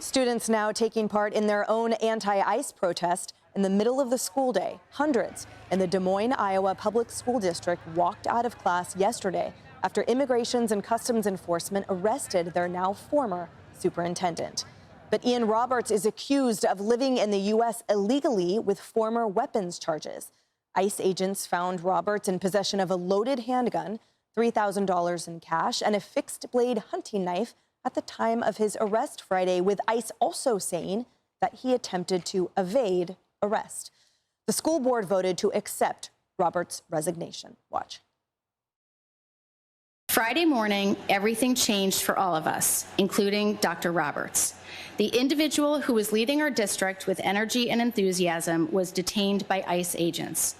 Students now taking part in their own anti-ICE protest in the middle of the school day. Hundreds in the Des Moines, Iowa Public School District walked out of class yesterday after Immigration and Customs Enforcement arrested their now former superintendent. But Ian Roberts is accused of living in the U.S. illegally with former weapons charges. ICE agents found Roberts in possession of a loaded handgun, $3,000 in cash, and a fixed-blade hunting knife at the time of his arrest Friday, with ICE also saying that he attempted to evade arrest. The school board voted to accept Roberts' resignation. Watch. Friday morning, everything changed for all of us, including Dr. Roberts. The individual who was leading our district with energy and enthusiasm was detained by ICE agents.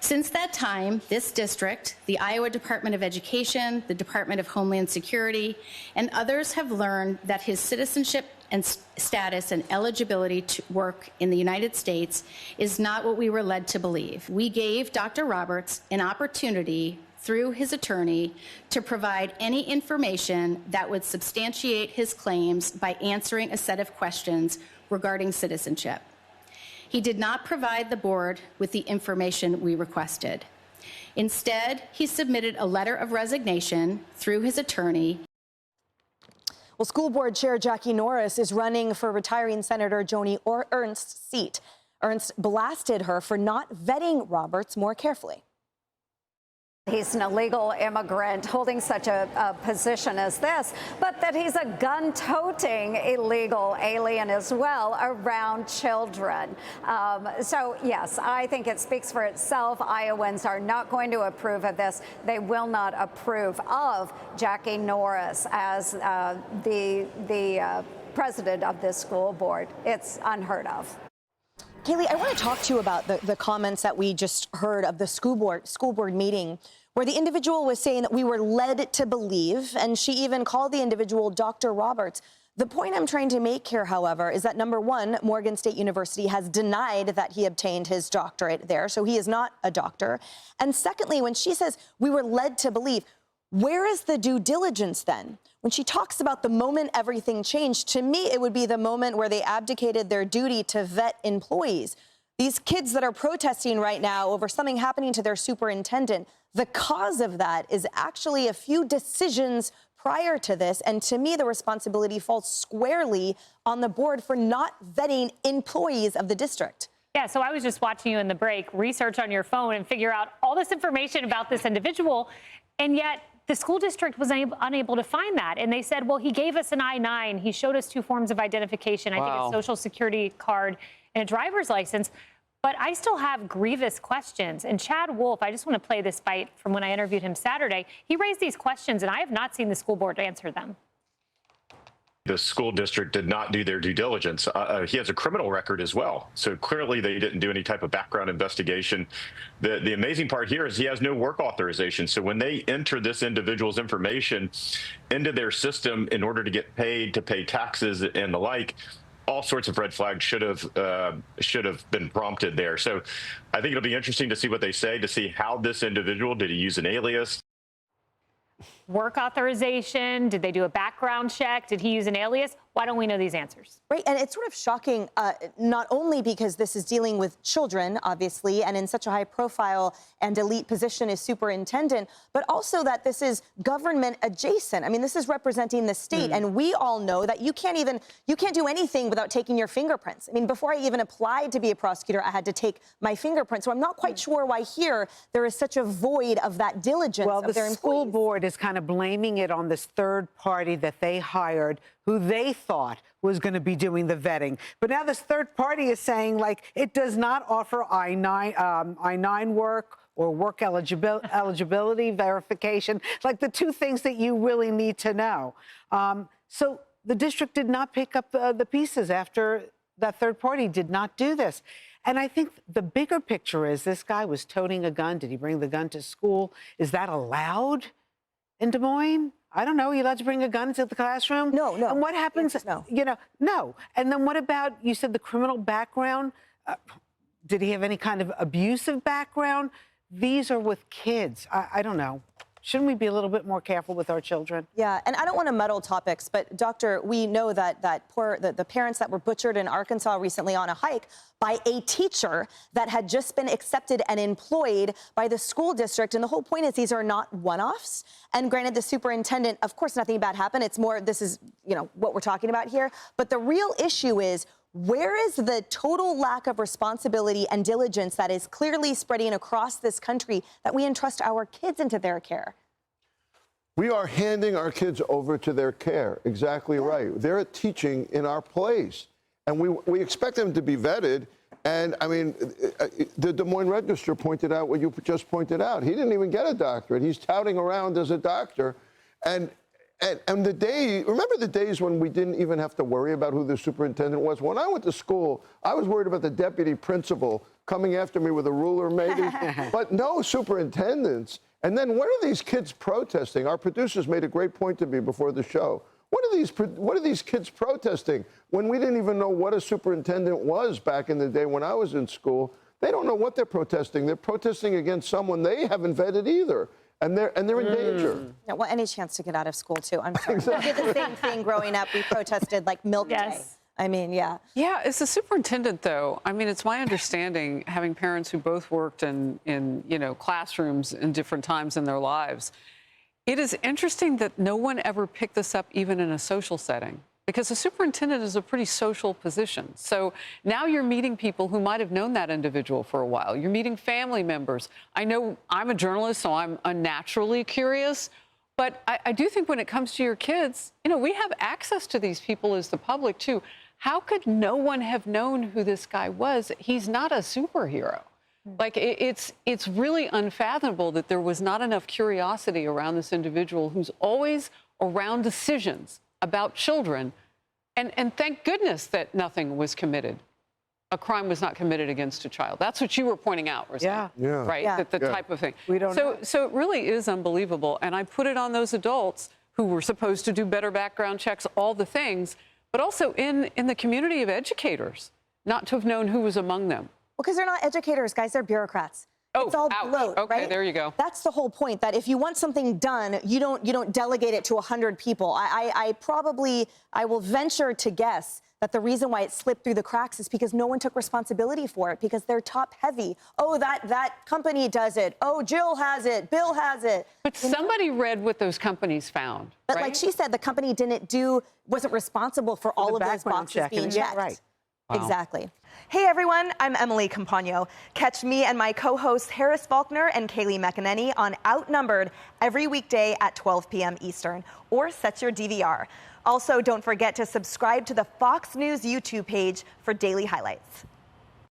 Since that time, this district, the Iowa Department of Education, the Department of Homeland Security, and others have learned that his citizenship and status and eligibility to work in the United States is not what we were led to believe. We gave Dr. Roberts an opportunity through his attorney to provide any information that would substantiate his claims by answering a set of questions regarding citizenship. He did not provide the board with the information we requested. Instead, he submitted a letter of resignation through his attorney. Well, school board chair Jackie Norris is running for retiring Senator Joni Ernst's seat. Ernst blasted her for not vetting Roberts more carefully. He's an illegal immigrant holding such a position as this, but that he's a gun-toting illegal alien as well around children. So, yes, I think it speaks for itself. Iowans are not going to approve of this. They will not approve of Jackie Norris as the president of this school board. It's unheard of. Kaylee, I want to talk to you about the comments that we just heard of the school board meeting, where the individual was saying that we were led to believe, and she even called the individual Dr. Roberts. The point I'm trying to make here, however, is that, number one, Morgan State University has denied that he obtained his doctorate there, so he is not a doctor. And secondly, when she says we were led to believe, where is the due diligence then? When she talks about the moment everything changed, to me, it would be the moment where they abdicated their duty to vet employees. These kids that are protesting right now over something happening to their superintendent, the cause of that is actually a few decisions prior to this. And to me, the responsibility falls squarely on the board for not vetting employees of the district. Yeah, so I was just watching you in the break, research on your phone and figure out all this information about this individual. And yet the school district was unable to find that. And they said, well, he gave us an I-9. He showed us two forms of identification. I think a social security card and a driver's license. But I still have grievous questions. And Chad Wolf, I just want to play this bite from when I interviewed him Saturday. He raised these questions, and I have not seen the school board answer them. The school district did not do their due diligence. He has a criminal record as well. So clearly they didn't do any type of background investigation. The amazing part here is he has no work authorization. So when they enter this individual's information into their system in order to get paid, to pay taxes and the like, all sorts of red flags should have been prompted there. So I think it'll be interesting to see what they say, to see how this individual, did he use an alias? Work authorization? Did they do a background check? Did he use an alias? Why don't we know these answers? Right, and it's sort of shocking, not only because this is dealing with children, obviously, and in such a high profile and elite position as superintendent, but also that this is government adjacent. I mean, this is representing the state, and we all know that you can't do anything without taking your fingerprints. I mean, before I even applied to be a prosecutor, I had to take my fingerprints. So I'm not quite sure why here there is such a void of that diligence of their employees. Well, the school board is kind of blaming it on this third party that they hired, who they thought was going to be doing the vetting. But now this third party is saying, like, it does not offer I-9 work or work eligibility verification, like the two things that you really need to know. So the district did not pick up the pieces after that third party did not do this. And I think the bigger picture is this guy was toting a gun. Did he bring the gun to school? Is that allowed in Des Moines? I don't know. Are you allowed to bring a gun into the classroom? No. And what happens? No. You know, no. And then what about, you said the criminal background? Did he have any kind of abusive background? These are with kids. I don't know. Shouldn't we be a little bit more careful with our children? Yeah, and I don't want to muddle topics, but Doctor, we know that the parents that were butchered in Arkansas recently on a hike by a teacher that had just been accepted and employed by the school district. And the whole point is these are not one-offs. And granted, the superintendent, of course, nothing bad happened. It's more, this is, what we're talking about here. But the real issue is, where is the total lack of responsibility and diligence that is clearly spreading across this country that we entrust our kids into their care? We are handing our kids over to their care. Exactly right. They're teaching in our place. And we expect them to be vetted. And, I mean, the Des Moines Register pointed out what you just pointed out. He didn't even get a doctorate. He's touting around as a doctor. And remember the days when we didn't even have to worry about who the superintendent was? When I went to school, I was worried about the deputy principal coming after me with a ruler, maybe. But no superintendents. And then what are these kids protesting? Our producers made a great point to me before the show. What are these kids protesting when we didn't even know what a superintendent was back in the day when I was in school? They don't know what they're protesting. They're protesting against someone they haven't vetted either. And they're in danger. Yeah, well, any chance to get out of school, too. I'm sorry. Exactly. We did the same thing growing up. We protested like milk day. I mean, yeah. Yeah, as a superintendent, though, I mean, it's my understanding, having parents who both worked in classrooms in different times in their lives, it is interesting that no one ever picked this up even in a social setting, because a superintendent is a pretty social position. So now you're meeting people who might have known that individual for a while. You're meeting family members. I know I'm a journalist, so I'm unnaturally curious. But I do think when it comes to your kids, we have access to these people as the public, too. How could no one have known who this guy was? He's not a superhero. Like, it's really unfathomable that there was not enough curiosity around this individual who's always around decisions about children. And thank goodness that nothing was committed. A crime was not committed against a child. That's what you were pointing out, Roseanne. Yeah. Right? Yeah. The type of thing. We don't know. So it really is unbelievable. And I put it on those adults who were supposed to do better background checks, all the things, but also in the community of educators, not to have known who was among them. Well, because they're not educators, guys. They're buරocrats. Oh, it's all ouch. bloat, Okay, right? there you go. That's the whole point, that if you want something done, you don't delegate it to 100 people. I will venture to guess that the reason why it slipped through the cracks is because no one took responsibility for it, because they're top heavy. Oh, that company does it. Oh, Jill has it. Bill has it. But somebody read what those companies found. But right? like she said, the company wasn't responsible for all of those boxes being checked. Yeah, right. Wow. Exactly. Hey everyone, I'm Emily Campagno. Catch me and my co-hosts Harris Faulkner and Kaylee McEnany on Outnumbered every weekday at 12 p.m. Eastern, or set your DVR. Also, don't forget to subscribe to the Fox News YouTube page for daily highlights.